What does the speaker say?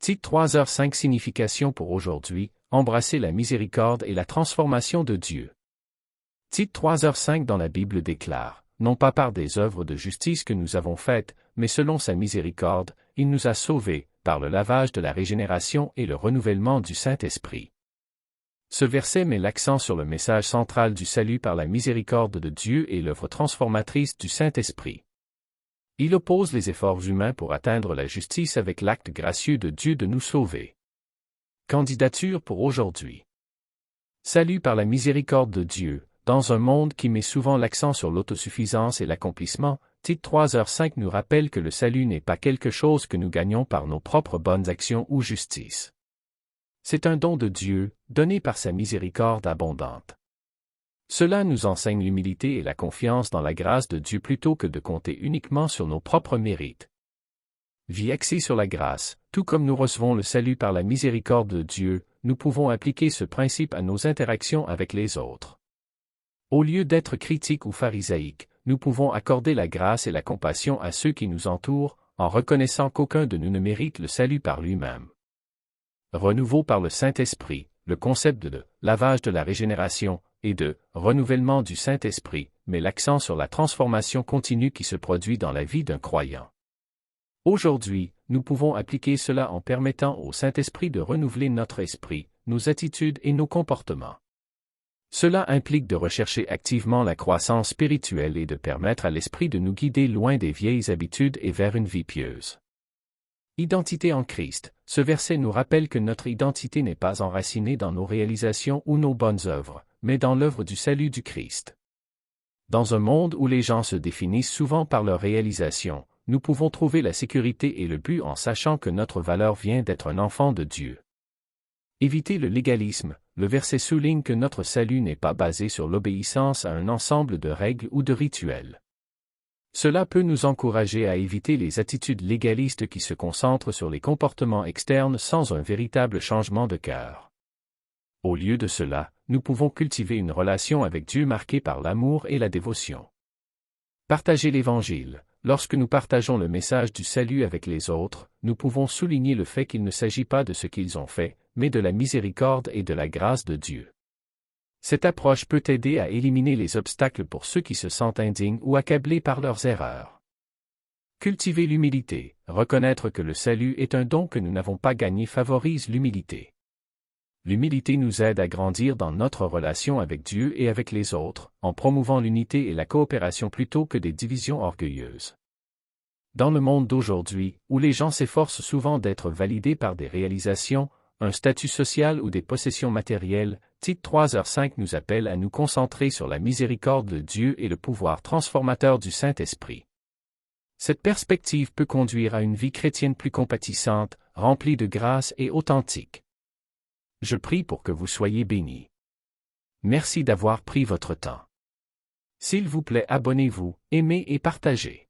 Titre 3h5 Signification pour aujourd'hui, embrasser la miséricorde et la transformation de Dieu. Titre 3h5 dans la Bible déclare, non pas par des œuvres de justice que nous avons faites, mais selon sa miséricorde, il nous a sauvés, par le lavage de la régénération et le renouvellement du Saint-Esprit. Ce verset met l'accent sur le message central du salut par la miséricorde de Dieu et l'œuvre transformatrice du Saint-Esprit. Il oppose les efforts humains pour atteindre la justice avec l'acte gracieux de Dieu de nous sauver. Candidature pour aujourd'hui. Salut par la miséricorde de Dieu, dans un monde qui met souvent l'accent sur l'autosuffisance et l'accomplissement, titre 3h5 nous rappelle que le salut n'est pas quelque chose que nous gagnons par nos propres bonnes actions ou justice. C'est un don de Dieu, donné par sa miséricorde abondante. Cela nous enseigne l'humilité et la confiance dans la grâce de Dieu plutôt que de compter uniquement sur nos propres mérites. Vie axée sur la grâce, tout comme nous recevons le salut par la miséricorde de Dieu, nous pouvons appliquer ce principe à nos interactions avec les autres. Au lieu d'être critiques ou pharisaïques, nous pouvons accorder la grâce et la compassion à ceux qui nous entourent, en reconnaissant qu'aucun de nous ne mérite le salut par lui-même. Renouveau par le Saint-Esprit, le concept de lavage de la régénération et de renouvellement du Saint-Esprit, met l'accent sur la transformation continue qui se produit dans la vie d'un croyant. Aujourd'hui, nous pouvons appliquer cela en permettant au Saint-Esprit de renouveler notre esprit, nos attitudes et nos comportements. Cela implique de rechercher activement la croissance spirituelle et de permettre à l'Esprit de nous guider loin des vieilles habitudes et vers une vie pieuse. Identité en Christ, ce verset nous rappelle que notre identité n'est pas enracinée dans nos réalisations ou nos bonnes œuvres, mais dans l'œuvre du salut du Christ. Dans un monde où les gens se définissent souvent par leurs réalisations, nous pouvons trouver la sécurité et le but en sachant que notre valeur vient d'être un enfant de Dieu. Éviter le légalisme, le verset souligne que notre salut n'est pas basé sur l'obéissance à un ensemble de règles ou de rituels. Cela peut nous encourager à éviter les attitudes légalistes qui se concentrent sur les comportements externes sans un véritable changement de cœur. Au lieu de cela, nous pouvons cultiver une relation avec Dieu marquée par l'amour et la dévotion. Partager l'Évangile. Lorsque nous partageons le message du salut avec les autres, nous pouvons souligner le fait qu'il ne s'agit pas de ce qu'ils ont fait, mais de la miséricorde et de la grâce de Dieu. Cette approche peut aider à éliminer les obstacles pour ceux qui se sentent indignes ou accablés par leurs erreurs. Cultiver l'humilité, reconnaître que le salut est un don que nous n'avons pas gagné favorise l'humilité. L'humilité nous aide à grandir dans notre relation avec Dieu et avec les autres, en promouvant l'unité et la coopération plutôt que des divisions orgueilleuses. Dans le monde d'aujourd'hui, où les gens s'efforcent souvent d'être validés par des réalisations, un statut social ou des possessions matérielles, titre 3h5 nous appelle à nous concentrer sur la miséricorde de Dieu et le pouvoir transformateur du Saint-Esprit. Cette perspective peut conduire à une vie chrétienne plus compatissante, remplie de grâce et authentique. Je prie pour que vous soyez bénis. Merci d'avoir pris votre temps. S'il vous plaît, abonnez-vous, aimez et partagez.